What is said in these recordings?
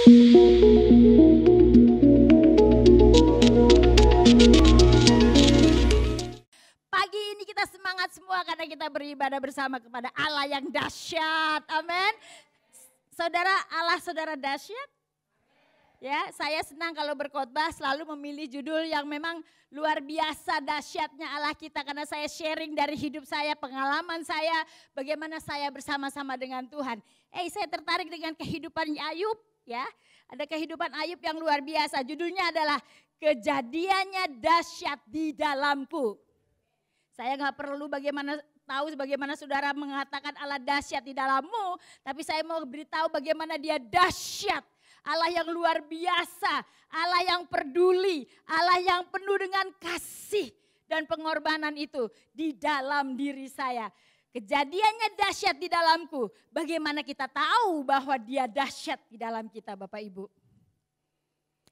Pagi ini kita semangat semua karena kita beribadah bersama kepada Allah yang dahsyat. Amin. Saudara, Allah saudara dahsyat. Ya, saya senang kalau berkhotbah selalu memilih judul yang memang luar biasa dahsyatnya Allah kita, karena saya sharing dari hidup saya, pengalaman saya, bagaimana saya bersama-sama dengan Tuhan. Saya tertarik dengan kehidupan Ayub, ya. Ada kehidupan Ayub yang luar biasa. Judulnya adalah Kejadiannya Dahsyat di Dalamku. Saya nggak perlu tahu bagaimana saudara mengatakan Allah dahsyat di dalammu, tapi saya mau beritahu bagaimana Dia dahsyat. Allah yang luar biasa, Allah yang peduli, Allah yang penuh dengan kasih dan pengorbanan itu di dalam diri saya. Kejadiannya dahsyat di dalamku. Bagaimana kita tahu bahwa Dia dahsyat di dalam kita, Bapak Ibu?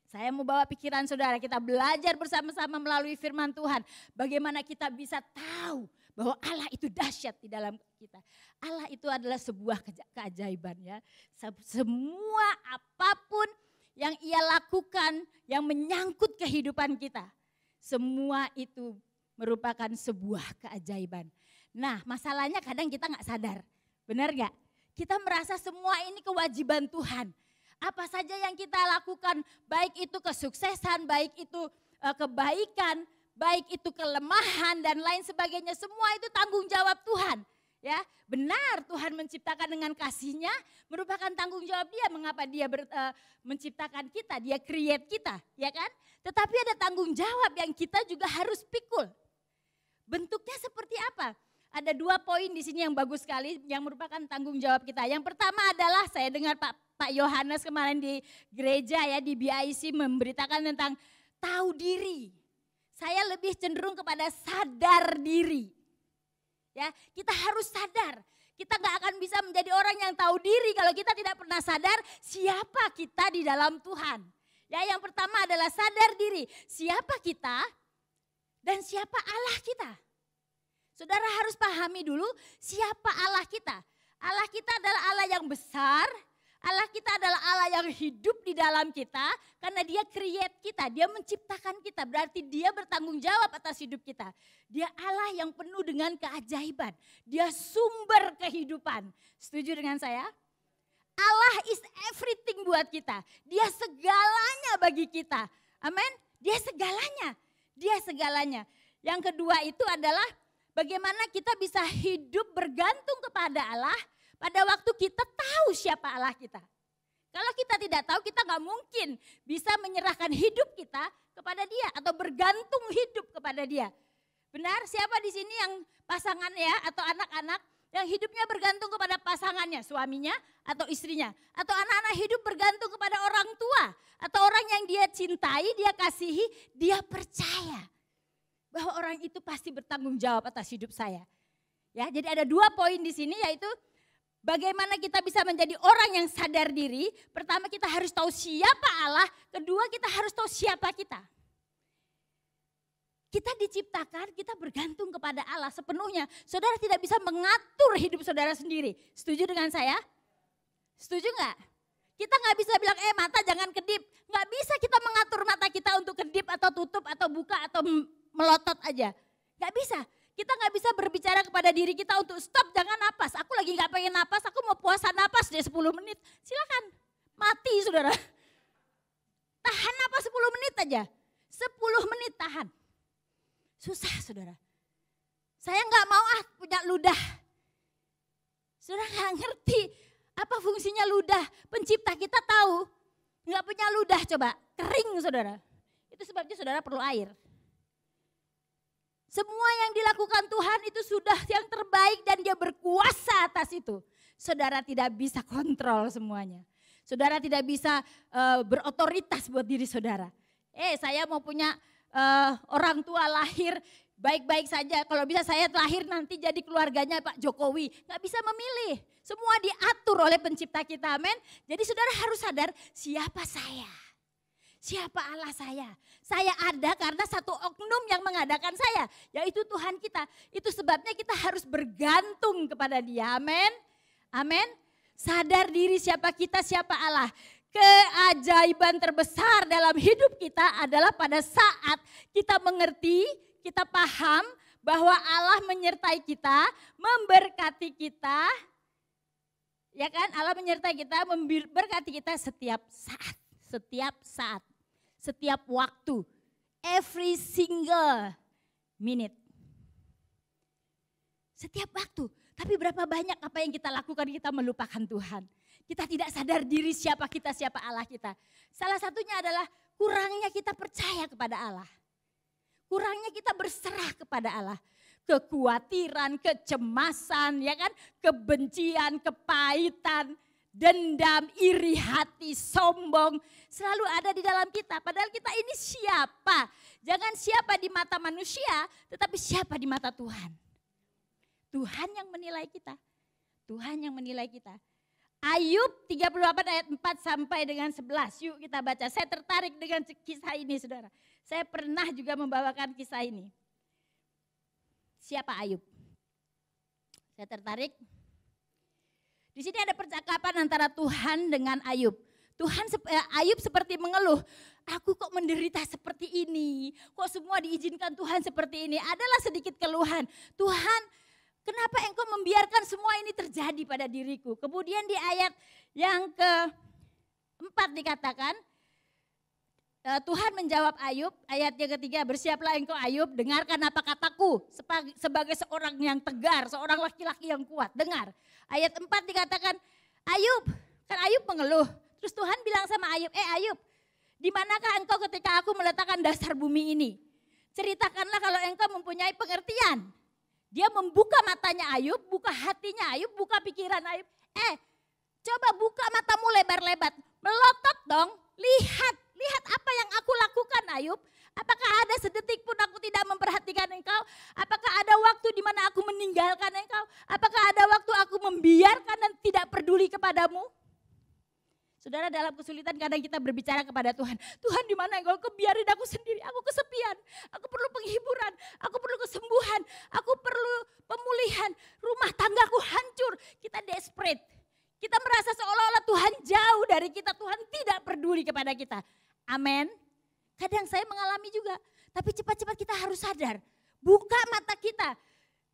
Saya mau bawa pikiran saudara, kita belajar bersama-sama melalui firman Tuhan. Bagaimana kita bisa tahu bahwa Allah itu dahsyat di dalam kita. Allah itu adalah sebuah keajaiban, ya. Semua apapun yang Ia lakukan yang menyangkut kehidupan kita, semua itu merupakan sebuah keajaiban. Nah, masalahnya kadang kita nggak sadar, benar nggak? Kita merasa semua ini kewajiban Tuhan. Apa saja yang kita lakukan, baik itu kesuksesan, baik itu kebaikan, baik itu kelemahan dan lain sebagainya, semua itu tanggung jawab Tuhan. Ya, benar Tuhan menciptakan dengan kasih-Nya, merupakan tanggung jawab Dia mengapa Dia menciptakan kita, Dia create kita, ya kan? Tetapi ada tanggung jawab yang kita juga harus pikul. Bentuknya seperti apa? Ada 2 poin di sini yang bagus sekali yang merupakan tanggung jawab kita. Yang pertama adalah saya dengar Pak Yohanes kemarin di gereja, ya, di BIC memberitakan tentang tahu diri. Saya lebih cenderung kepada sadar diri. Ya, kita harus sadar. Kita gak akan bisa menjadi orang yang tahu diri kalau kita tidak pernah sadar siapa kita di dalam Tuhan. Ya, yang pertama adalah sadar diri. Siapa kita dan siapa Allah kita. Saudara harus pahami dulu siapa Allah kita. Allah kita adalah Allah yang besar. Allah kita adalah Allah yang hidup di dalam kita karena Dia create kita, Dia menciptakan kita, berarti Dia bertanggung jawab atas hidup kita. Dia Allah yang penuh dengan keajaiban, Dia sumber kehidupan. Setuju dengan saya? Allah is everything buat kita, Dia segalanya bagi kita. Amin. Dia segalanya, Dia segalanya. Yang kedua itu adalah bagaimana kita bisa hidup bergantung kepada Allah pada waktu kita tahu siapa Allah kita. Kalau kita tidak tahu, kita nggak mungkin bisa menyerahkan hidup kita kepada Dia atau bergantung hidup kepada Dia. Benar? Siapa di sini yang pasangan, ya, atau anak-anak yang hidupnya bergantung kepada pasangannya, suaminya atau istrinya, atau anak-anak hidup bergantung kepada orang tua atau orang yang dia cintai, dia kasihi, dia percaya bahwa orang itu pasti bertanggung jawab atas hidup saya. Ya, jadi ada 2 poin di sini, yaitu bagaimana kita bisa menjadi orang yang sadar diri. Pertama, kita harus tahu siapa Allah. Kedua, kita harus tahu siapa kita. Kita diciptakan, kita bergantung kepada Allah sepenuhnya. Saudara tidak bisa mengatur hidup saudara sendiri. Setuju dengan saya? Setuju enggak? Kita nggak bisa bilang, mata jangan kedip. Nggak bisa kita mengatur mata kita untuk kedip atau tutup atau buka atau melotot aja. Nggak bisa. Kita nggak bisa berbicara kepada diri kita untuk stop, jangan napas. Aku lagi nggak pengen napas, aku mau puasa napas deh 10 menit. Silakan, mati saudara. Tahan napas 10 menit aja. 10 menit tahan. Susah saudara. Saya nggak mau punya ludah. Saudara nggak ngerti apa fungsinya ludah. Pencipta kita tahu. Nggak punya ludah, coba kering saudara. Itu sebabnya saudara perlu air. Semua yang dilakukan Tuhan itu sudah yang terbaik dan Dia berkuasa atas itu. Saudara tidak bisa kontrol semuanya. Saudara tidak bisa berotoritas buat diri saudara. Saya mau punya orang tua lahir baik-baik saja. Kalau bisa saya lahir nanti jadi keluarganya Pak Jokowi. Gak bisa memilih. Semua diatur oleh pencipta kita, amin. Jadi saudara harus sadar siapa saya. Siapa Allah saya? Saya ada karena satu oknum yang mengadakan saya, yaitu Tuhan kita. Itu sebabnya kita harus bergantung kepada Dia, amin. Amin. Sadar diri siapa kita, siapa Allah. keajaiban terbesar dalam hidup kita adalah pada saat kita mengerti, kita paham bahwa Allah menyertai kita, memberkati kita. Ya kan? Allah menyertai kita, memberkati kita setiap saat, setiap waktu, every single minute. Setiap waktu. Tapi berapa banyak apa yang kita lakukan, kita melupakan Tuhan. Kita tidak sadar diri siapa kita, siapa Allah kita. Salah satunya adalah kurangnya kita percaya kepada Allah. Kurangnya kita berserah kepada Allah. Kekhawatiran, kecemasan, ya kan? Kebencian, kepahitan, dendam, iri hati, sombong. Selalu ada di dalam kita. Padahal kita ini siapa? Jangan siapa di mata manusia, tetapi siapa di mata Tuhan. Tuhan yang menilai kita. Tuhan yang menilai kita. Ayub 38 ayat 4 sampai dengan 11. Yuk kita baca. Saya tertarik dengan kisah ini saudara. Saya pernah juga membawakan kisah ini. Siapa Ayub? Saya tertarik. Di sini ada percakapan antara Tuhan dengan Ayub. Ayub seperti mengeluh. Aku kok menderita seperti ini. Kok semua diizinkan Tuhan seperti ini. Adalah sedikit keluhan. Tuhan, kenapa engkau membiarkan semua ini terjadi pada diriku? Kemudian di ayat yang ke-4 dikatakan, Tuhan menjawab Ayub, ayat yang ketiga, bersiaplah engkau Ayub, dengarkan apa kataku sebagai seorang yang tegar, seorang laki-laki yang kuat, dengar. Ayat 4 dikatakan, Ayub, kan Ayub mengeluh. Terus Tuhan bilang sama Ayub, Ayub, di manakah engkau ketika aku meletakkan dasar bumi ini? Ceritakanlah kalau engkau mempunyai pengertian. Dia membuka matanya Ayub, buka hatinya Ayub, buka pikiran Ayub. Coba buka matamu lebar-lebar, melotot dong, lihat apa yang aku lakukan Ayub. Apakah ada sedetik pun aku tidak memperhatikan engkau? Apakah ada waktu di mana aku meninggalkan engkau? Apakah ada waktu aku membiarkan dan tidak peduli kepadamu? Saudara, dalam kesulitan kadang kita berbicara kepada Tuhan. Tuhan, di mana engkau? Biarin aku sendiri, aku kesepian. Aku perlu penghiburan, aku perlu kesembuhan, aku perlu pemulihan. Rumah tanggaku hancur, kita desperate. Kita merasa seolah-olah Tuhan jauh dari kita, Tuhan tidak peduli kepada kita. Amin. Kadang saya mengalami juga, tapi cepat-cepat kita harus sadar. Buka mata kita.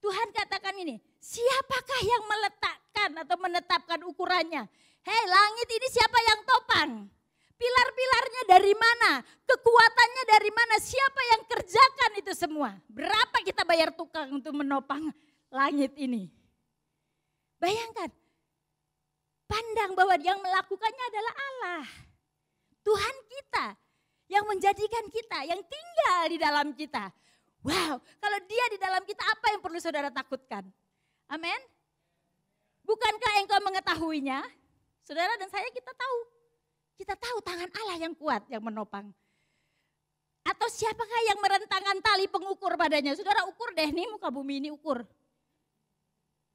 Tuhan katakan ini, siapakah yang meletakkan atau menetapkan ukurannya? Hei, langit ini siapa yang topang? Pilar-pilarnya dari mana? Kekuatannya dari mana? Siapa yang kerjakan itu semua? Berapa kita bayar tukang untuk menopang langit ini? Bayangkan, pandang bahwa yang melakukannya adalah Allah. Tuhan kita yang menjadikan kita, yang tinggal di dalam kita. Wow, kalau dia di dalam kita, apa yang perlu saudara takutkan? Amin. Bukankah engkau mengetahuinya? Saudara dan saya kita tahu. Kita tahu tangan Allah yang kuat yang menopang. Atau siapakah yang merentangkan tali pengukur badannya? Saudara ukur deh nih, muka bumi ini ukur.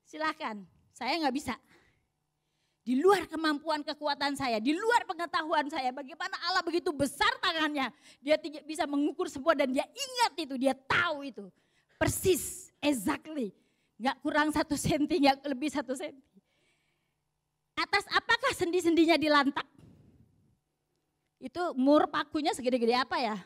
Silahkan, saya nggak bisa. Di luar kemampuan kekuatan saya, di luar pengetahuan saya, bagaimana Allah begitu besar tangannya. Dia bisa mengukur semua dan dia ingat itu, dia tahu itu. Persis, exactly. Gak kurang 1 senti, gak lebih 1 senti. Atas apakah sendi-sendinya dilantak? Itu mur pakunya segede-gede apa ya?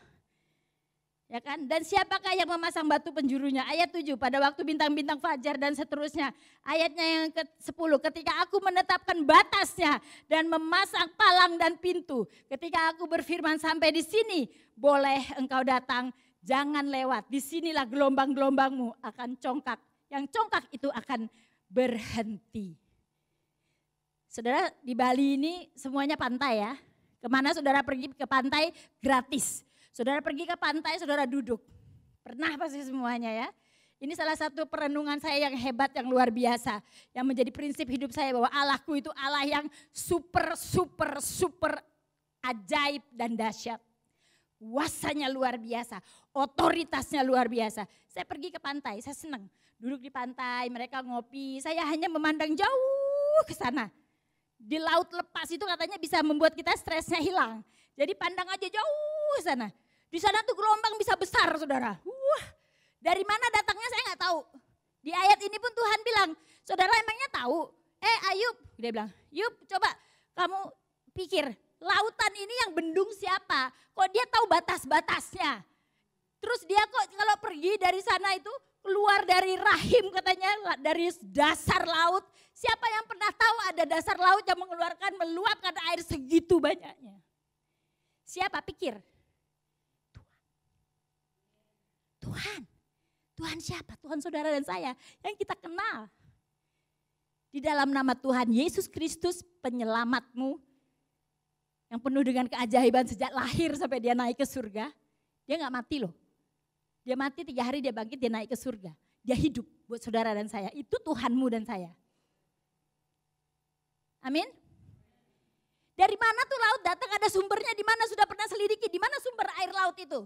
Ya kan? Dan siapakah yang memasang batu penjurunya? Ayat 7, pada waktu bintang-bintang fajar dan seterusnya. Ayatnya yang ke-10, ketika aku menetapkan batasnya dan memasang palang dan pintu. Ketika aku berfirman sampai di sini, boleh engkau datang, jangan lewat. Disinilah gelombang-gelombangmu akan congkak. Yang congkak itu akan berhenti. Saudara, di Bali ini semuanya pantai ya. Kemana saudara pergi ke pantai gratis. Saudara pergi ke pantai, saudara duduk. Pernah pasti semuanya ya. Ini salah satu perenungan saya yang hebat, yang luar biasa. Yang menjadi prinsip hidup saya bahwa Allahku itu Allah yang super ajaib dan dahsyat. Kuasanya luar biasa, otoritasnya luar biasa. Saya pergi ke pantai, saya senang. Duduk di pantai, mereka ngopi, saya hanya memandang jauh ke sana. Di laut lepas itu katanya bisa membuat kita stresnya hilang. Jadi pandang aja jauh ke sana. Di sana tuh gelombang bisa besar saudara. Dari mana datangnya saya nggak tahu. Di ayat ini pun Tuhan bilang, saudara emangnya tahu? Ayub, dia bilang, Yub coba kamu pikir, lautan ini yang bendung siapa? Kok dia tahu batas-batasnya? Terus dia kok kalau pergi dari sana itu keluar dari rahim katanya, dari dasar laut. Siapa yang pernah tahu ada dasar laut yang meluapkan air segitu banyaknya? Siapa pikir? Tuhan. Tuhan siapa? Tuhan saudara dan saya yang kita kenal. Di dalam nama Tuhan Yesus Kristus penyelamatmu yang penuh dengan keajaiban sejak lahir sampai dia naik ke surga. Dia gak mati loh. Dia mati 3 hari dia bangkit, dia naik ke surga. Dia hidup buat saudara dan saya. Itu Tuhanmu dan saya. Amin. Dari mana tuh laut datang, ada sumbernya, di mana sudah pernah selidiki, di mana sumber air laut itu?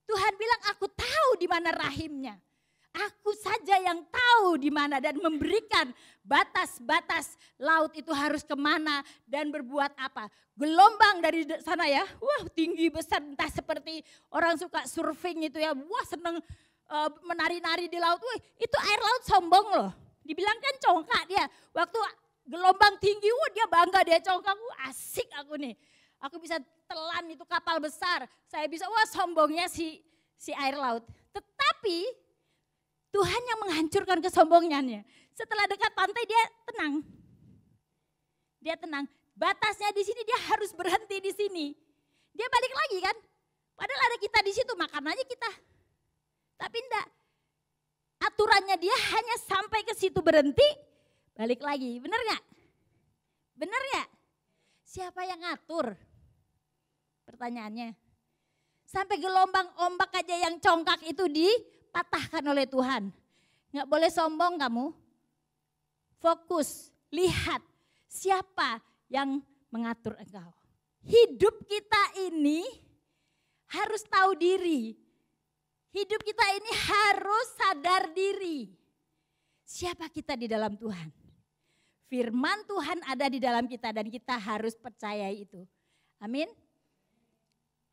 Tuhan bilang aku tahu di mana rahimnya. Aku saja yang tahu di mana dan memberikan batas-batas laut itu harus kemana dan berbuat apa. Gelombang dari sana ya, wah tinggi besar entah seperti orang suka surfing itu ya, wah seneng menari-nari di laut. Wih, itu air laut sombong loh. Dibilang kan congkak dia, waktu gelombang tinggi, wah dia bangga dia congkak, wah asik aku nih. Aku bisa telan itu kapal besar, saya bisa, wah sombongnya si air laut. Tetapi Tuhan yang menghancurkan kesombongannya. Setelah dekat pantai dia tenang. Dia tenang. Batasnya di sini dia harus berhenti di sini. Dia balik lagi kan. Padahal ada kita di situ, makan aja kita. Tapi enggak. Aturannya dia hanya sampai ke situ berhenti, balik lagi. Benar enggak? Benar enggak? Siapa yang ngatur? Pertanyaannya. Sampai gelombang ombak aja yang congkak itu dipatahkan oleh Tuhan. Nggak boleh sombong kamu. Fokus, lihat siapa yang mengatur engkau. Hidup kita ini harus tahu diri. Hidup kita ini harus sadar diri. Siapa kita di dalam Tuhan? Firman Tuhan ada di dalam kita dan kita harus percayai itu. Amin.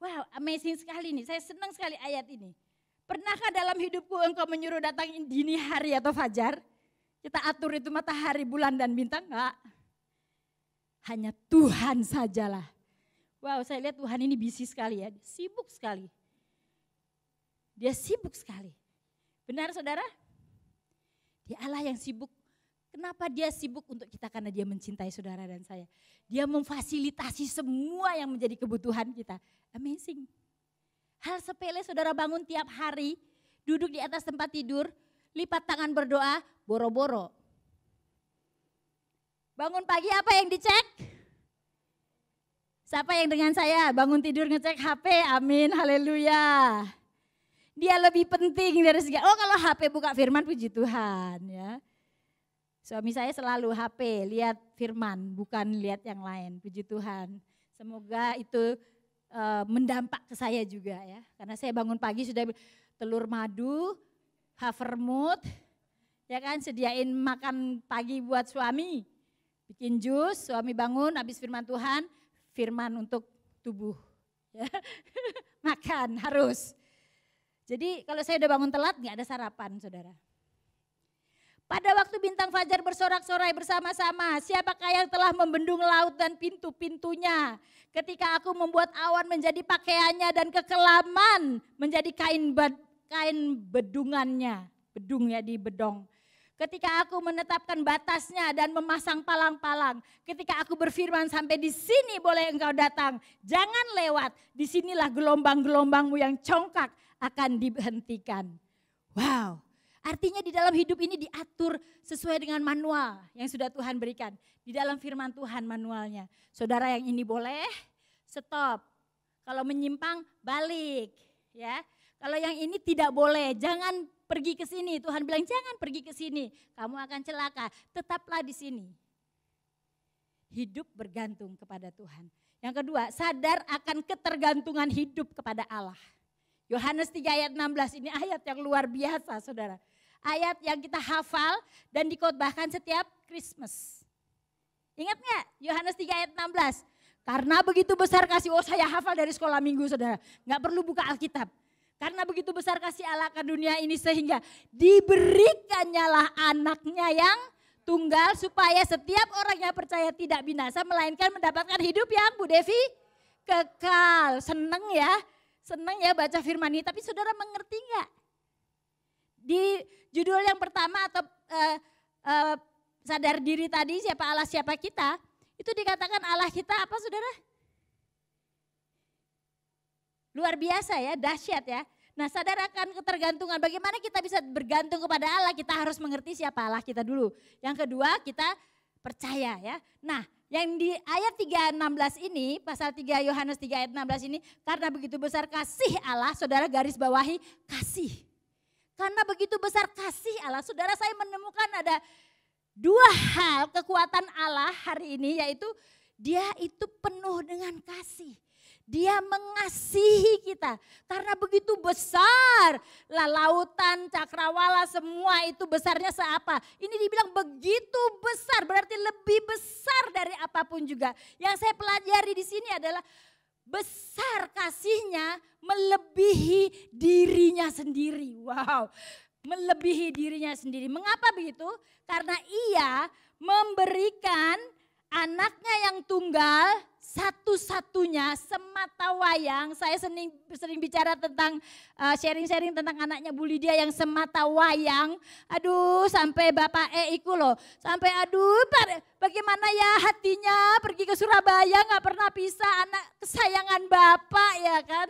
Wow, amazing sekali nih. Saya senang sekali ayat ini. Pernahkah dalam hidupku engkau menyuruh datang dini hari atau fajar? Kita atur itu matahari, bulan dan bintang? Enggak. Hanya Tuhan sajalah. Wow, saya lihat Tuhan ini busy sekali ya. Sibuk sekali. Dia sibuk sekali. Benar saudara? Dia Allah yang sibuk. Kenapa dia sibuk untuk kita? Karena dia mencintai saudara dan saya. Dia memfasilitasi semua yang menjadi kebutuhan kita. Amazing. Hal sepele saudara bangun tiap hari, duduk di atas tempat tidur, lipat tangan berdoa, boro-boro. Bangun pagi apa yang dicek? Siapa yang dengan saya bangun tidur ngecek HP? Amin, haleluya. Dia lebih penting dari segala. Oh kalau HP buka firman, puji Tuhan ya. Suami saya selalu HP, lihat firman, bukan lihat yang lain, puji Tuhan. Semoga itu mendampak ke saya juga ya. Karena saya bangun pagi sudah telur madu, havermut, ya kan, sediain makan pagi buat suami. Bikin jus, suami bangun habis firman Tuhan, firman untuk tubuh. Ya. Makan harus. Jadi kalau saya udah bangun telat nggak ada sarapan saudara. Pada waktu bintang fajar bersorak-sorai bersama-sama, siapakah yang telah membendung laut dan pintu-pintunya? Ketika aku membuat awan menjadi pakaiannya dan kekelaman menjadi kain bedungannya, bedung ya di bedong. Ketika aku menetapkan batasnya dan memasang palang-palang, ketika aku berfirman sampai di sini boleh engkau datang, jangan lewat, disinilah gelombang-gelombangmu yang congkak akan dihentikan. Wow. Artinya di dalam hidup ini diatur sesuai dengan manual yang sudah Tuhan berikan. Di dalam firman Tuhan manualnya. Saudara yang ini boleh, stop. Kalau menyimpang, balik. Ya. Kalau yang ini tidak boleh, jangan pergi ke sini. Tuhan bilang jangan pergi ke sini, kamu akan celaka. Tetaplah di sini. Hidup bergantung kepada Tuhan. Yang kedua, sadar akan ketergantungan hidup kepada Allah. Yohanes 3 ayat 16, ini ayat yang luar biasa saudara. Ayat yang kita hafal dan dikhotbahkan setiap Christmas. Ingat gak Yohanes 3 ayat 16? Karena begitu besar kasih, oh saya hafal dari sekolah minggu saudara. Gak perlu buka Alkitab. Karena begitu besar kasih Allah akan dunia ini sehingga diberikannya lah anaknya yang Tunggal supaya setiap orang yang percaya tidak binasa melainkan mendapatkan hidup yang Bu Devi kekal. Seneng ya baca firman ini. Tapi saudara mengerti enggak? Di judul yang pertama atau sadar diri tadi, siapa Allah siapa kita, itu dikatakan Allah kita apa saudara? Luar biasa ya, dahsyat ya. Nah, sadar akan ketergantungan. Bagaimana kita bisa bergantung kepada Allah? Kita harus mengerti siapa Allah kita dulu. Yang kedua, kita percaya ya. Nah, yang di ayat 3:16 ini, pasal 3 Yohanes 3 ayat 16 ini, karena begitu besar kasih Allah, saudara garis bawahi kasih. Karena begitu besar kasih Allah, saudara saya menemukan ada dua hal kekuatan Allah hari ini, yaitu dia itu penuh dengan kasih. Dia mengasihi kita karena begitu besar lah lautan, cakrawala semua itu besarnya seapa. Ini dibilang begitu besar, berarti lebih besar dari apapun juga. Yang saya pelajari di sini adalah besar kasihnya melebihi dirinya sendiri. Wow, melebihi dirinya sendiri. Mengapa begitu? Karena ia memberikan anaknya yang tunggal satu-satunya sematawayang. Saya sering bicara tentang sharing-sharing tentang anaknya Bu Lydia yang sematawayang. Aduh sampai Bapak iku loh. Sampai aduh bagaimana ya hatinya pergi ke Surabaya gak pernah pisah anak kesayangan Bapak ya kan.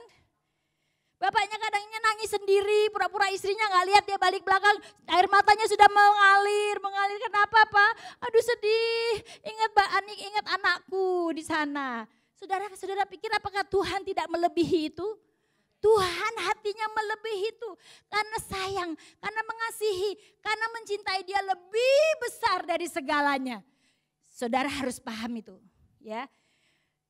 Bapaknya kadangnya nangis sendiri, pura-pura istrinya gak lihat, dia balik belakang, air matanya sudah mengalir kenapa Pak? Aduh sedih, ingat Mbak Anik, ingat anakku di sana. Saudara pikir apakah Tuhan tidak melebihi itu? Tuhan hatinya melebihi itu, karena sayang, karena mengasihi, karena mencintai dia lebih besar dari segalanya. Saudara harus paham itu ya.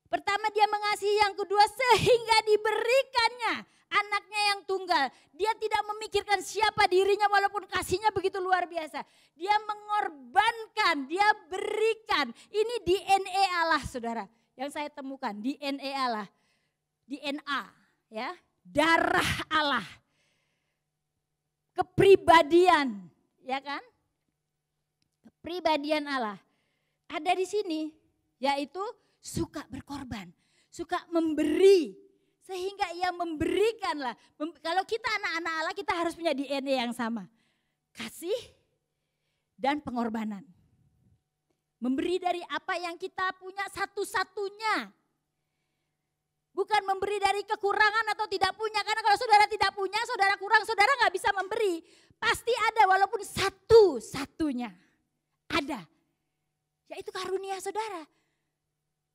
Pertama dia mengasihi, yang kedua sehingga diberikannya anaknya yang tunggal. Dia tidak memikirkan siapa dirinya walaupun kasihnya begitu luar biasa. Dia mengorbankan, dia berikan. Ini DNA Allah saudara. Yang saya temukan DNA Allah. DNA ya. Darah Allah. Kepribadian ya kan. Kepribadian Allah. Ada di sini yaitu suka berkorban, suka memberi, sehingga ia memberikanlah. Kalau kita anak-anak Allah kita harus punya DNA yang sama. Kasih dan pengorbanan. Memberi dari apa yang kita punya satu-satunya. Bukan memberi dari kekurangan atau tidak punya. Karena kalau saudara tidak punya, saudara kurang, saudara gak bisa memberi. Pasti ada walaupun satu-satunya. Ada. Yaitu karunia saudara.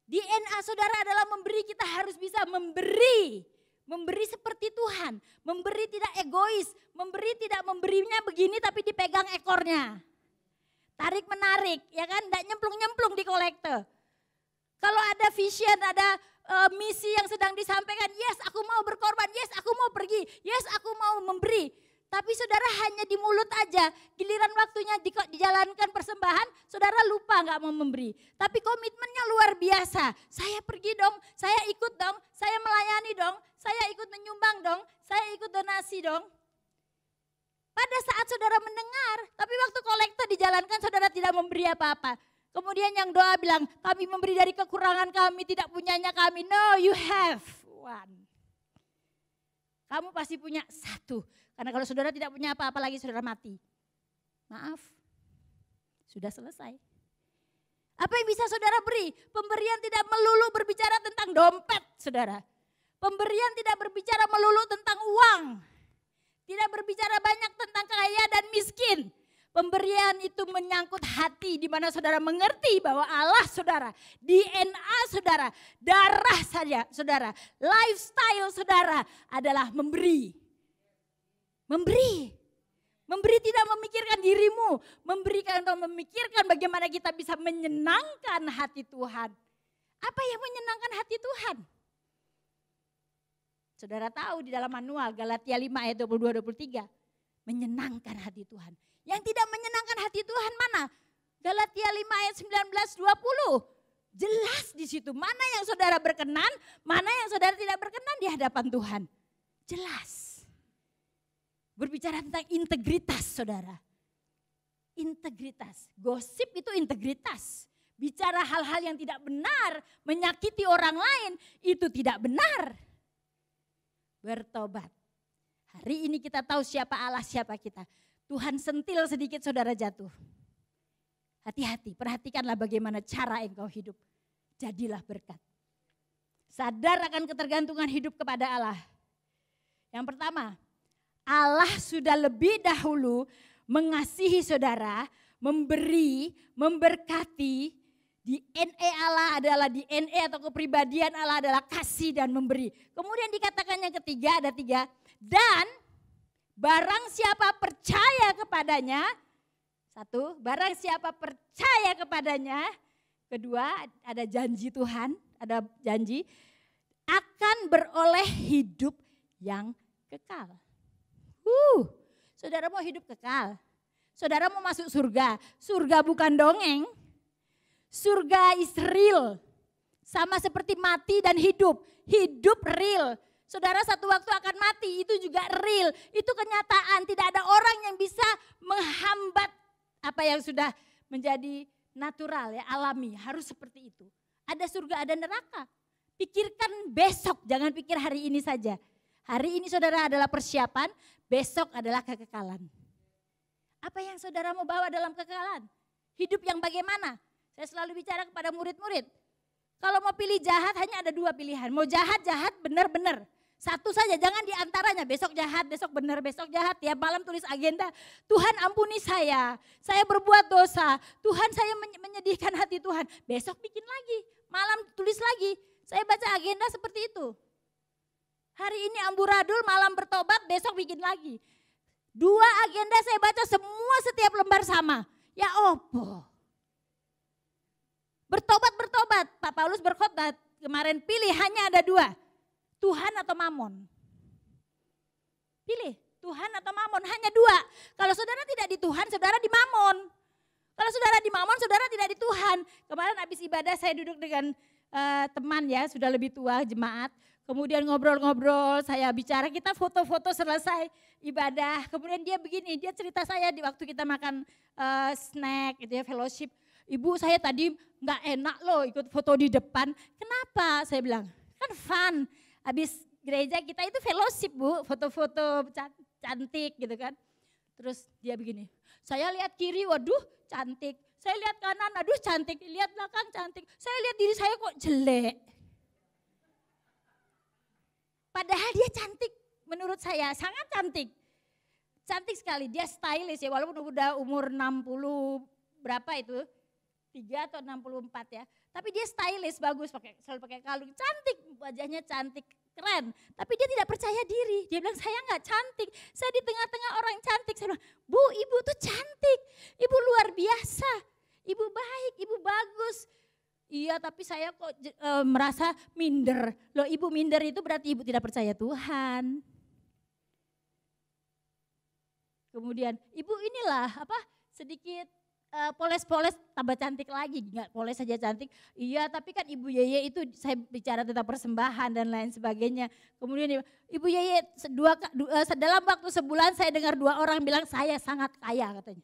DNA saudara adalah memberi, kita harus bisa memberi. Memberi seperti Tuhan, memberi tidak egois, memberi tidak memberinya begini tapi dipegang ekornya. Tarik menarik, ya kan, tidak nyemplung-nyemplung di kolektor. Kalau ada vision, ada misi yang sedang disampaikan, yes aku mau berkorban, yes aku mau pergi, yes aku mau memberi. Tapi saudara hanya di mulut aja, giliran waktunya dijalankan persembahan, saudara lupa gak mau memberi. Tapi komitmennya luar biasa, saya pergi dong, saya ikut dong, saya melayani dong, saya ikut menyumbang dong, saya ikut donasi dong. Pada saat saudara mendengar, tapi waktu kolektor dijalankan saudara tidak memberi apa-apa. Kemudian yang doa bilang, kami memberi dari kekurangan kami, tidak punyanya kami. No, you have one. Kamu pasti punya satu. Karena kalau saudara tidak punya apa-apa lagi, saudara mati. Maaf, sudah selesai. Apa yang bisa saudara beri? Pemberian tidak melulu berbicara tentang dompet, saudara. Pemberian tidak berbicara melulu tentang uang. Tidak berbicara banyak tentang kaya dan miskin. Pemberian itu menyangkut hati, di mana saudara mengerti bahwa Allah saudara, DNA saudara, darah saja saudara, lifestyle saudara adalah memberi. Memberi. Memberi tidak memikirkan dirimu, memberikan atau memikirkan bagaimana kita bisa menyenangkan hati Tuhan. Apa yang menyenangkan hati Tuhan? Saudara tahu di dalam manual Galatia 5 ayat 22-23. Menyenangkan hati Tuhan. Yang tidak menyenangkan hati Tuhan mana? Galatia 5 ayat 19-20. Jelas di situ mana yang saudara berkenan, mana yang saudara tidak berkenan di hadapan Tuhan. Jelas. Berbicara tentang integritas saudara. integritas. Gosip itu integritas. Bicara hal-hal yang tidak benar, menyakiti orang lain, itu tidak benar. Bertobat. Hari ini kita tahu siapa Allah, siapa kita. Tuhan sentil sedikit saudara jatuh. Hati-hati, perhatikanlah bagaimana cara engkau hidup. Jadilah berkat. Sadar akan ketergantungan hidup kepada Allah. Yang pertama, Allah sudah lebih dahulu mengasihi saudara, memberi, memberkati. DNA Allah adalah DNA atau kepribadian Allah adalah kasih dan memberi. Kemudian dikatakan yang ketiga, ada 3. Dan barang siapa percaya kepadanya, 1, barang siapa percaya kepadanya, 2, ada janji Tuhan, ada janji, akan beroleh hidup yang kekal. Saudara mau hidup kekal, saudara mau masuk surga, surga bukan dongeng. Surga is real, sama seperti mati dan hidup, hidup real. Saudara satu waktu akan mati, itu juga real, itu kenyataan. Tidak ada orang yang bisa menghambat apa yang sudah menjadi natural ya, alami, harus seperti itu. Ada surga, ada neraka. Pikirkan besok, jangan pikir hari ini saja. Hari ini saudara adalah persiapan, besok adalah kekekalan. Apa yang saudara mau bawa dalam kekekalan? Hidup yang bagaimana? Saya selalu bicara kepada murid-murid, kalau mau pilih jahat hanya ada 2 pilihan. Mau jahat-jahat, benar-benar. Satu saja, jangan diantaranya, besok jahat, besok benar, besok jahat. Tiap malam tulis agenda, Tuhan ampuni saya berbuat dosa. Tuhan saya menyedihkan hati Tuhan. Besok bikin lagi, malam tulis lagi. Saya baca agenda seperti itu. Hari ini amburadul, malam bertobat, besok bikin lagi. 2 agenda saya baca semua setiap lembar sama. Ya opo. Bertobat. Pak Paulus berkhotbah kemarin, pilih hanya ada 2. Tuhan atau mamon. Pilih Tuhan atau mamon, hanya 2. Kalau saudara tidak di Tuhan, saudara di mamon. Kalau saudara di mamon, saudara tidak di Tuhan. Kemarin habis ibadah saya duduk dengan teman ya, sudah lebih tua jemaat. Kemudian ngobrol-ngobrol, saya bicara, kita foto-foto selesai ibadah. Kemudian dia begini, dia cerita saya di waktu kita makan snack gitu ya, fellowship. Ibu saya tadi nggak enak loh ikut foto di depan. Kenapa? Saya bilang, kan fun. Habis gereja kita itu fellowship Bu, foto-foto cantik gitu kan. Terus dia begini, saya lihat kiri, waduh cantik. Saya lihat kanan, aduh cantik. Lihat belakang cantik. Saya lihat diri saya kok jelek. Padahal dia cantik menurut saya, sangat cantik. Cantik sekali, dia stylish ya, walaupun udah umur 60 berapa itu. 3 atau 64 ya. Tapi dia stylish, bagus, selalu pakai kalung, cantik, wajahnya cantik, keren. Tapi dia tidak percaya diri. Dia bilang, saya nggak cantik. Saya di tengah-tengah orang cantik. Saya bilang, Bu, ibu tuh cantik. Ibu luar biasa. Ibu baik, ibu bagus. Iya, tapi saya kok merasa minder. Loh, ibu minder itu berarti ibu tidak percaya Tuhan. Kemudian, ibu inilah sedikit poles-poles tambah cantik lagi, nggak poles saja cantik. Iya, tapi kan Ibu Yeye itu saya bicara tentang persembahan dan lain sebagainya. Kemudian Ibu Yeye dalam waktu sebulan saya dengar 2 orang bilang saya sangat kaya katanya.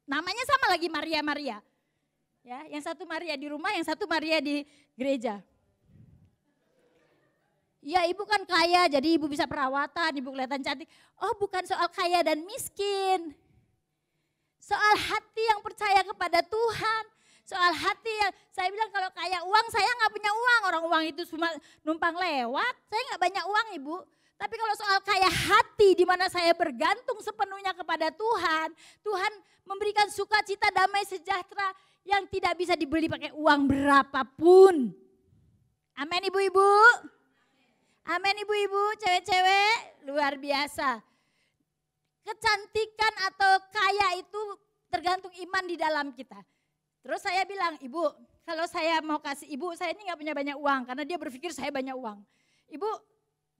Namanya sama lagi Maria. Ya, yang satu Maria di rumah, yang satu Maria di gereja. Ya ibu kan kaya, jadi ibu bisa perawatan, ibu kelihatan cantik. Oh bukan soal kaya dan miskin. Soal hati yang percaya kepada Tuhan. Soal hati yang, saya bilang kalau kaya uang, saya nggak punya uang. Orang uang itu cuma numpang lewat, saya nggak banyak uang ibu. Tapi kalau soal kaya hati di mana saya bergantung sepenuhnya kepada Tuhan. Tuhan memberikan sukacita, damai, sejahtera yang tidak bisa dibeli pakai uang berapapun. Amin ibu-ibu. Amin ibu-ibu, cewek-cewek luar biasa. Kecantikan atau kaya itu tergantung iman di dalam kita. Terus saya bilang, ibu kalau saya mau kasih ibu, saya ini gak punya banyak uang. Karena dia berpikir saya banyak uang. Ibu,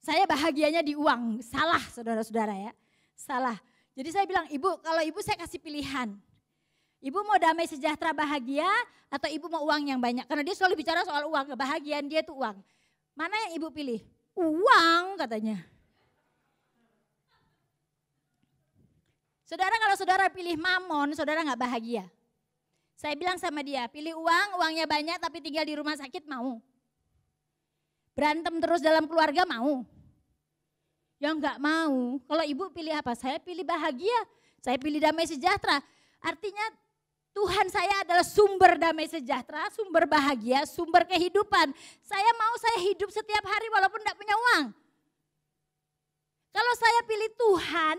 saya bahagianya di uang. Salah saudara-saudara ya, salah. Jadi saya bilang, ibu kalau ibu saya kasih pilihan. Ibu mau damai sejahtera bahagia atau ibu mau uang yang banyak? Karena dia selalu bicara soal uang, kebahagiaan dia itu uang. Mana yang ibu pilih? Uang katanya. Saudara, kalau saudara pilih mamon, saudara gak bahagia. Saya bilang sama dia, pilih uang, uangnya banyak tapi tinggal di rumah sakit mau. Berantem terus dalam keluarga mau. Yang gak mau, kalau ibu pilih apa? Saya pilih bahagia, saya pilih damai sejahtera. Artinya Tuhan saya adalah sumber damai sejahtera, sumber bahagia, sumber kehidupan. Saya mau saya hidup setiap hari walaupun gak punya uang. Kalau saya pilih Tuhan,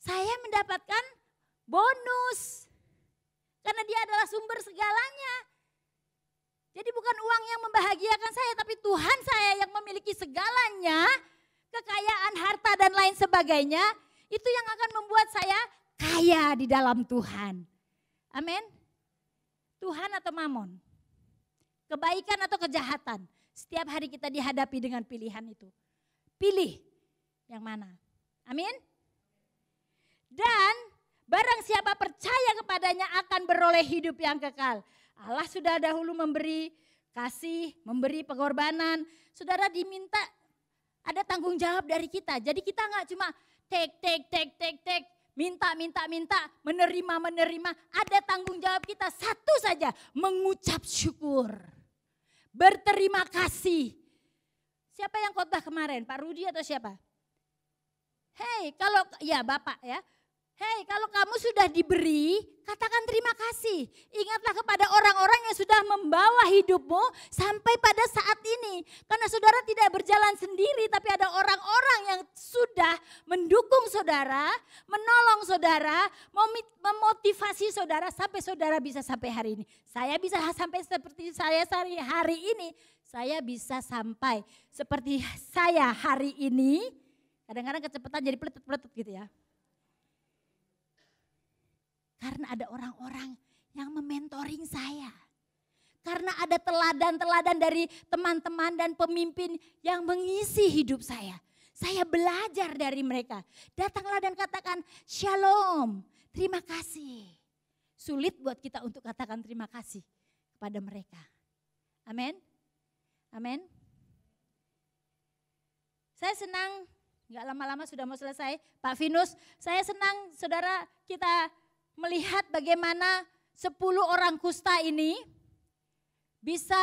saya mendapatkan bonus. Karena dia adalah sumber segalanya. Jadi bukan uang yang membahagiakan saya, tapi Tuhan saya yang memiliki segalanya, kekayaan, harta dan lain sebagainya, itu yang akan membuat saya kaya di dalam Tuhan. Amin. Tuhan atau mamon? Kebaikan atau kejahatan? Setiap hari kita dihadapi dengan pilihan itu. Pilih yang mana? Amin. Dan barang siapa percaya kepadanya akan beroleh hidup yang kekal. Allah sudah dahulu memberi kasih, memberi pengorbanan. Saudara diminta ada tanggung jawab dari kita. Jadi kita nggak cuma take, minta, menerima. Ada tanggung jawab kita satu saja, mengucap syukur. Berterima kasih. Siapa yang khotbah kemarin? Pak Rudi atau siapa? Hei, kalau ya Bapak ya. Hei, kalau kamu sudah diberi, katakan terima kasih. Ingatlah kepada orang-orang yang sudah membawa hidupmu sampai pada saat ini. Karena saudara tidak berjalan sendiri, tapi ada orang-orang yang sudah mendukung saudara, menolong saudara, memotivasi saudara sampai saudara bisa sampai hari ini. Saya bisa sampai seperti saya hari ini, saya bisa sampai seperti saya hari ini. Kadang-kadang kecepatan jadi peletot-peletot gitu ya. Karena ada orang-orang yang mementoring saya. Karena ada teladan-teladan dari teman-teman dan pemimpin yang mengisi hidup saya. Saya belajar dari mereka. Datanglah dan katakan shalom, terima kasih. Sulit buat kita untuk katakan terima kasih kepada mereka. Amin. Amin. Saya senang, gak lama-lama sudah mau selesai. Pak Vinus, saya senang saudara kita melihat bagaimana 10 orang kusta ini bisa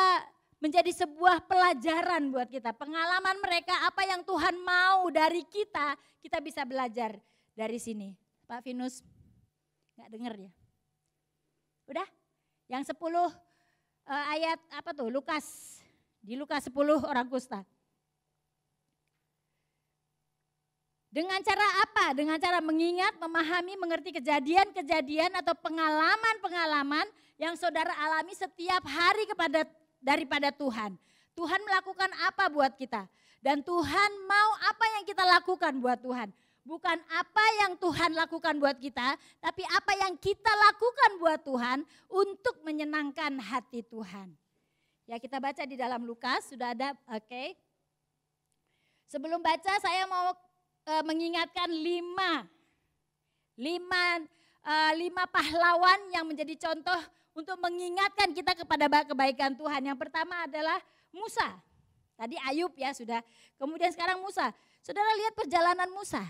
menjadi sebuah pelajaran buat kita. Pengalaman mereka, apa yang Tuhan mau dari kita, kita bisa belajar dari sini. Pak Vinus, gak denger ya? Udah? Yang 10 ayat apa tuh? Lukas. Di Lukas 10 orang kusta. Dengan cara apa? Dengan cara mengingat, memahami, mengerti kejadian-kejadian atau pengalaman-pengalaman yang saudara alami setiap hari daripada Tuhan. Tuhan melakukan apa buat kita? Dan Tuhan mau apa yang kita lakukan buat Tuhan? Bukan apa yang Tuhan lakukan buat kita, tapi apa yang kita lakukan buat Tuhan untuk menyenangkan hati Tuhan. Ya, kita baca di dalam Lukas, sudah ada, oke. Sebelum baca saya mau mengingatkan lima pahlawan yang menjadi contoh untuk mengingatkan kita kepada kebaikan Tuhan. Yang pertama adalah Musa. Tadi Ayub ya sudah. Kemudian sekarang Musa. Saudara lihat perjalanan Musa.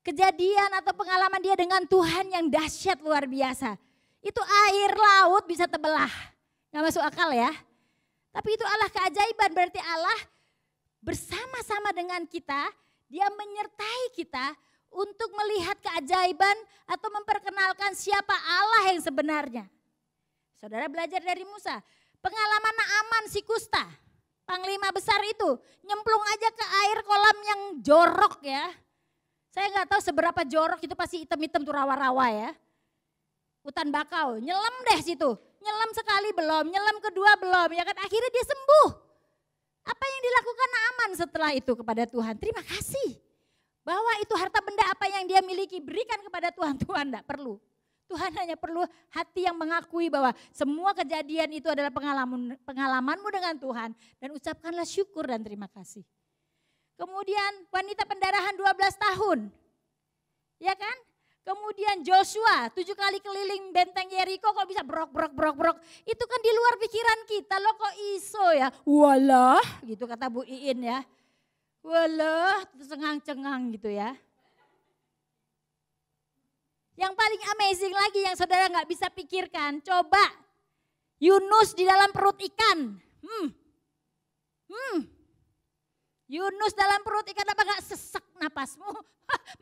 Kejadian atau pengalaman dia dengan Tuhan yang dahsyat luar biasa. Itu air laut bisa terbelah. Gak masuk akal ya. Tapi itu Allah keajaiban, berarti Allah bersama-sama dengan kita. Dia menyertai kita untuk melihat keajaiban atau memperkenalkan siapa Allah yang sebenarnya. Saudara belajar dari Musa. Pengalaman Naaman si kusta, panglima besar itu, nyemplung aja ke air kolam yang jorok ya. Saya nggak tahu seberapa jorok itu, pasti hitam-hitam tuh rawa-rawa ya. Hutan bakau, nyelam deh situ. Nyelam sekali belum, nyelam kedua belum, ya kan akhirnya dia sembuh. Apa yang dilakukan Naaman setelah itu kepada Tuhan? Terima kasih. Bahwa itu harta benda apa yang dia miliki, berikan kepada Tuhan. Tuhan tidak perlu. Tuhan hanya perlu hati yang mengakui bahwa semua kejadian itu adalah pengalamanmu dengan Tuhan. Dan ucapkanlah syukur dan terima kasih. Kemudian wanita pendarahan 12 tahun. Ya kan? Kemudian Joshua 7 kali keliling benteng Yeriko kok bisa brok. Itu kan di luar pikiran kita loh, kok iso ya. Walah gitu kata Bu Iin ya. Walah cengang-cengang gitu ya. Yang paling amazing lagi yang saudara nggak bisa pikirkan, coba Yunus di dalam perut ikan. Yunus dalam perut ikan, apa gak sesek napasmu?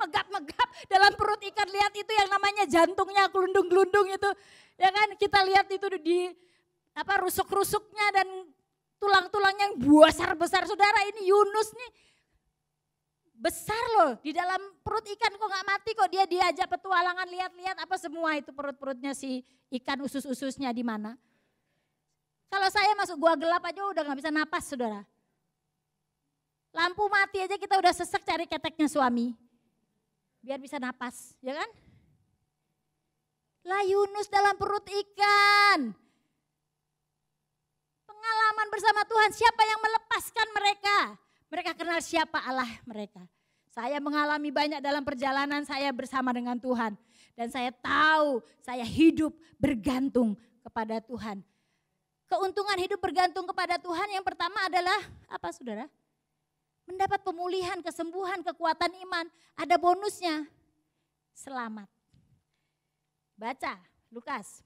Megap-megap dalam perut ikan, lihat itu yang namanya jantungnya gelundung-gelundung itu. Ya kan, kita lihat itu di rusuk-rusuknya dan tulang-tulangnya yang besar-besar. Saudara, ini Yunus nih besar loh, di dalam perut ikan kok gak mati, kok dia diajak petualangan, lihat-lihat apa semua itu perut-perutnya si ikan, usus-ususnya di mana. Kalau saya masuk gua gelap aja udah gak bisa napas, saudara. Lampu mati aja kita udah sesek cari keteknya suami. Biar bisa napas, ya kan? Lah Yunus dalam perut ikan. Pengalaman bersama Tuhan, siapa yang melepaskan mereka? Mereka kenal siapa Allah mereka. Saya mengalami banyak dalam perjalanan saya bersama dengan Tuhan. Dan saya tahu saya hidup bergantung kepada Tuhan. Keuntungan hidup bergantung kepada Tuhan yang pertama adalah apa, saudara? Mendapat pemulihan, kesembuhan, kekuatan iman. Ada bonusnya, selamat. Baca Lukas.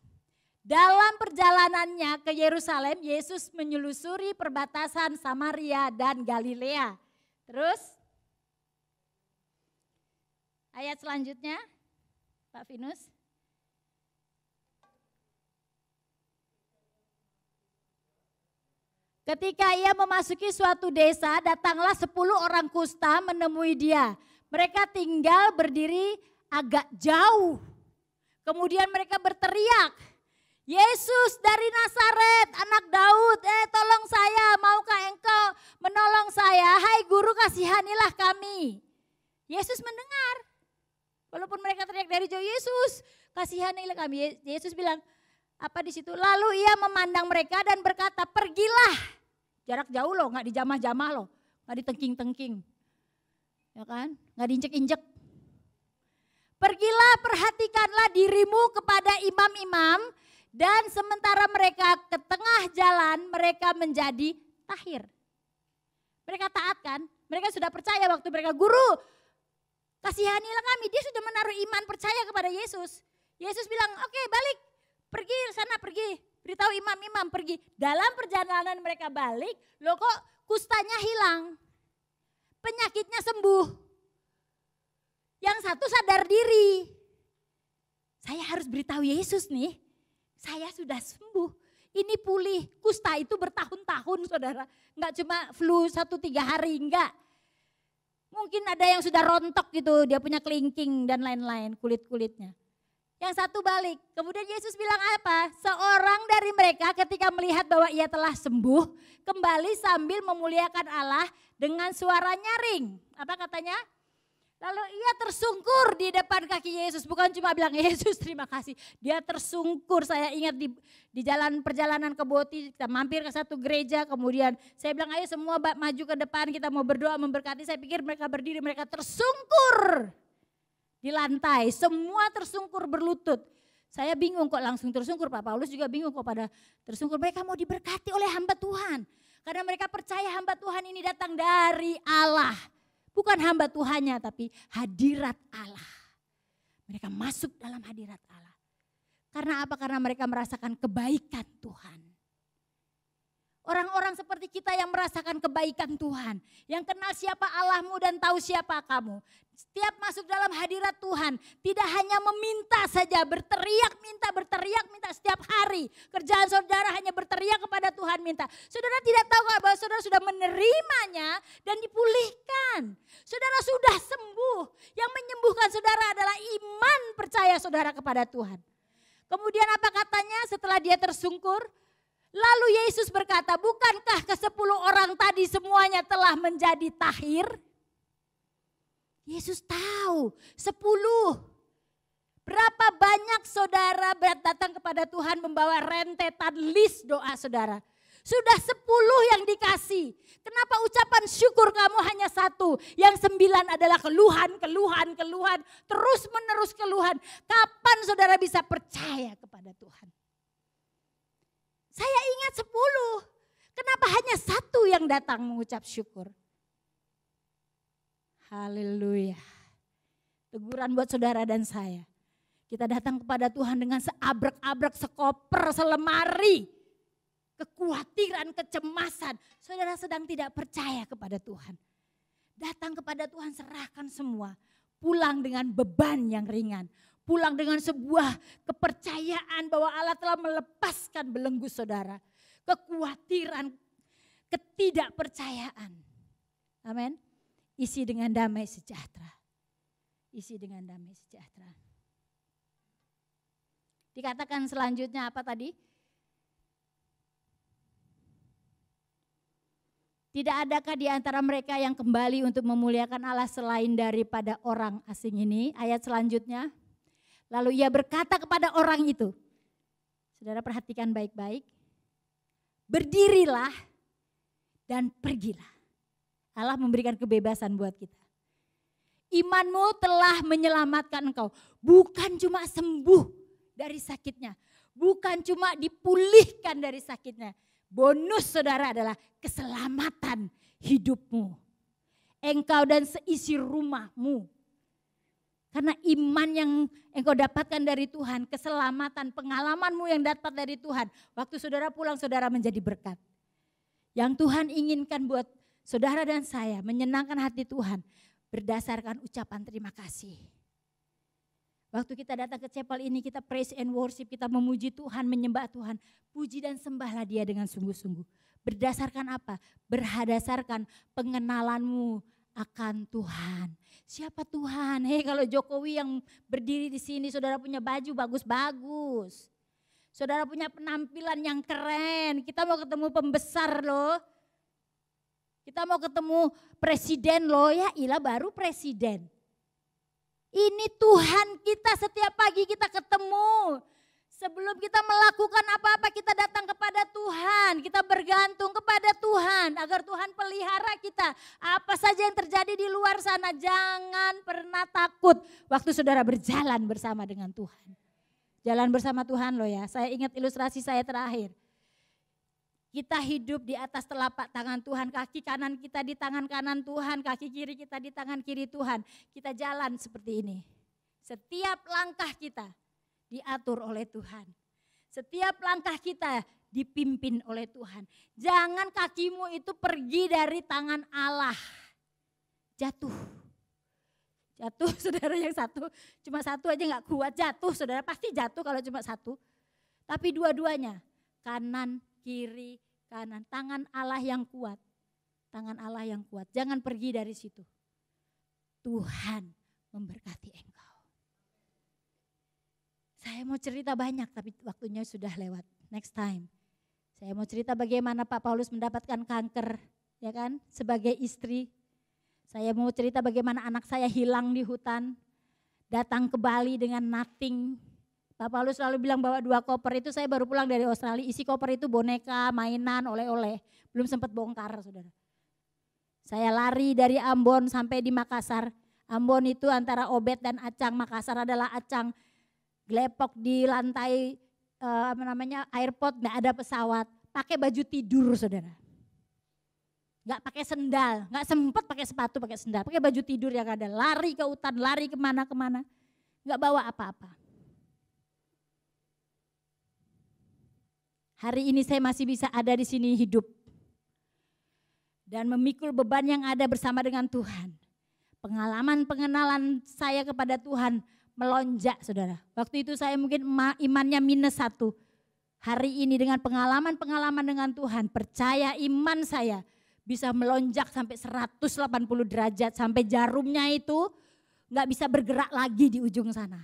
Dalam perjalanannya ke Yerusalem, Yesus menyelusuri perbatasan Samaria dan Galilea. Terus, ayat selanjutnya, Pak Vinus. Ketika ia memasuki suatu desa, datanglah 10 orang kusta menemui dia. Mereka tinggal berdiri agak jauh. Kemudian mereka berteriak, Yesus dari Nazaret, anak Daud, tolong saya, maukah engkau menolong saya? Hai guru, kasihanilah kami. Yesus mendengar. Walaupun mereka teriak dari jauh, Yesus kasihanilah kami. Yesus bilang, apa di situ? Lalu ia memandang mereka dan berkata, pergilah. Jarak jauh loh, gak dijamah-jamah loh, gak ditengking-tengking. Ya kan, gak diinjek-injek. Pergilah, perhatikanlah dirimu kepada imam-imam, dan sementara mereka ke tengah jalan, mereka menjadi tahir. Mereka taat kan, mereka sudah percaya waktu mereka, guru kasihanilah kami. Dia sudah menaruh iman percaya kepada Yesus. Yesus bilang, oke, balik, pergi sana, pergi. Beritahu imam-imam, pergi. Dalam perjalanan mereka balik, loh kok kustanya hilang. Penyakitnya sembuh. Yang satu sadar diri. Saya harus beritahu Yesus nih, saya sudah sembuh. Ini pulih, kusta itu bertahun-tahun saudara. Enggak cuma flu 1-3 hari, enggak. Mungkin ada yang sudah rontok gitu, dia punya kelingking dan lain-lain kulit-kulitnya. Yang satu balik, kemudian Yesus bilang apa? Seorang dari mereka ketika melihat bahwa ia telah sembuh, kembali sambil memuliakan Allah dengan suara nyaring. Apa katanya? Lalu ia tersungkur di depan kaki Yesus, bukan cuma bilang Yesus terima kasih. Dia tersungkur, saya ingat di jalan perjalanan ke Boti, kita mampir ke satu gereja, kemudian saya bilang ayo semua maju ke depan, kita mau berdoa memberkati. Saya pikir mereka berdiri, mereka tersungkur. Di lantai, semua tersungkur berlutut. Saya bingung kok langsung tersungkur, Pak Paulus juga bingung kok pada tersungkur. Mereka mau diberkati oleh hamba Tuhan. Karena mereka percaya hamba Tuhan ini datang dari Allah. Bukan hamba Tuhannya tapi hadirat Allah. Mereka masuk dalam hadirat Allah. Karena apa? Karena mereka merasakan kebaikan Tuhan. Orang-orang seperti kita yang merasakan kebaikan Tuhan. Yang kenal siapa Allahmu dan tahu siapa kamu. Setiap masuk dalam hadirat Tuhan. Tidak hanya meminta saja, berteriak minta setiap hari. Kerjaan saudara hanya berteriak kepada Tuhan minta. Saudara tidak tahu bahwa saudara sudah menerimanya dan dipulihkan. Saudara sudah sembuh. Yang menyembuhkan saudara adalah iman percaya saudara kepada Tuhan. Kemudian apa katanya setelah dia tersungkur? Lalu Yesus berkata, bukankah ke-10 orang tadi semuanya telah menjadi tahir? Yesus tahu, 10. Berapa banyak saudara datang kepada Tuhan membawa rentetan list doa saudara. Sudah 10 yang dikasih. Kenapa ucapan syukur kamu hanya 1? Yang 9 adalah keluhan. Terus menerus keluhan. Kapan saudara bisa percaya kepada Tuhan? Saya ingat 10. Kenapa hanya 1 yang datang mengucap syukur? Haleluya. Teguran buat saudara dan saya. Kita datang kepada Tuhan dengan seabrek-abrek, sekoper, selemari. Kekhawatiran, kecemasan. Saudara sedang tidak percaya kepada Tuhan. Datang kepada Tuhan, serahkan semua. Pulang dengan beban yang ringan. Pulang dengan sebuah kepercayaan bahwa Allah telah melepaskan belenggu saudara. Kekhawatiran, ketidakpercayaan. Amin. Isi dengan damai sejahtera. Isi dengan damai sejahtera. Dikatakan selanjutnya apa tadi? Tidak adakah di antara mereka yang kembali untuk memuliakan Allah selain daripada orang asing ini? Ayat selanjutnya. Lalu ia berkata kepada orang itu. Saudara perhatikan baik-baik. Berdirilah dan pergilah. Allah memberikan kebebasan buat kita. Imanmu telah menyelamatkan engkau. Bukan cuma sembuh dari sakitnya. Bukan cuma dipulihkan dari sakitnya. Bonus saudara adalah keselamatan hidupmu. Engkau dan seisi rumahmu. Karena iman yang engkau dapatkan dari Tuhan, keselamatan, pengalamanmu yang dapat dari Tuhan. Waktu saudara pulang, saudara menjadi berkat. Yang Tuhan inginkan buat saudara dan saya menyenangkan hati Tuhan berdasarkan ucapan terima kasih. Waktu kita datang ke chapel ini, kita praise and worship, kita memuji Tuhan, menyembah Tuhan. Puji dan sembahlah Dia dengan sungguh-sungguh. Berdasarkan apa? Berdasarkan pengenalanmu akan Tuhan. Siapa Tuhan? Hei, kalau Jokowi yang berdiri di sini, saudara punya baju bagus-bagus. Saudara punya penampilan yang keren. Kita mau ketemu pembesar loh. Kita mau ketemu presiden loh. Ya ilah baru presiden. Ini Tuhan kita, setiap pagi kita ketemu. Sebelum kita melakukan apa-apa kita datang kepada Tuhan. Kita bergantung kepada Tuhan agar Tuhan pelihara kita. Apa saja yang terjadi di luar sana jangan pernah takut. Waktu saudara berjalan bersama dengan Tuhan. Jalan bersama Tuhan loh ya. Saya ingat ilustrasi saya terakhir. Kita hidup di atas telapak tangan Tuhan, kaki kanan kita di tangan kanan Tuhan, kaki kiri kita di tangan kiri Tuhan. Kita jalan seperti ini. Setiap langkah kita diatur oleh Tuhan. Setiap langkah kita dipimpin oleh Tuhan. Jangan kakimu itu pergi dari tangan Allah. Jatuh. Jatuh saudara yang satu, cuma satu aja gak kuat. Jatuh saudara, pasti jatuh kalau cuma satu. Tapi dua-duanya, kanan, kiri, kanan. Tangan Allah yang kuat. Tangan Allah yang kuat. Jangan pergi dari situ. Tuhan memberkati engkau. Saya mau cerita banyak tapi waktunya sudah lewat. Next time. Saya mau cerita bagaimana Pak Paulus mendapatkan kanker. Ya kan? Sebagai istri. Saya mau cerita bagaimana anak saya hilang di hutan. Datang ke Bali dengan nothing. Pak Paulus selalu bilang bawa 2 koper, itu saya baru pulang dari Australia, isi koper itu boneka, mainan, oleh-oleh. Belum sempat bongkar saudara. Saya lari dari Ambon sampai di Makassar. Ambon itu antara Obet dan Acang, Makassar adalah Acang. Glepok di lantai airport, gak ada pesawat. Pakai baju tidur saudara. Gak pakai sendal, gak sempat pakai sepatu, pakai sendal. Pakai baju tidur yang ada, lari ke hutan, lari kemana-kemana. Gak bawa apa-apa. Hari ini saya masih bisa ada di sini hidup. Dan memikul beban yang ada bersama dengan Tuhan. Pengalaman pengenalan saya kepada Tuhan melonjak saudara. Waktu itu saya mungkin imannya -1. Hari ini dengan pengalaman-pengalaman dengan Tuhan, percaya iman saya bisa melonjak sampai 180 derajat. Sampai jarumnya itu gak bisa bergerak lagi di ujung sana.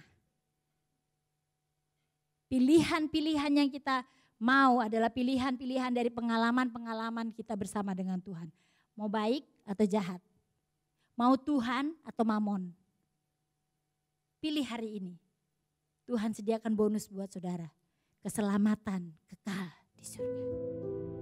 Pilihan-pilihan yang kita mau adalah pilihan-pilihan dari pengalaman-pengalaman kita bersama dengan Tuhan. Mau baik atau jahat. Mau Tuhan atau mamon. Pilih hari ini. Tuhan sediakan bonus buat saudara. Keselamatan kekal di surga.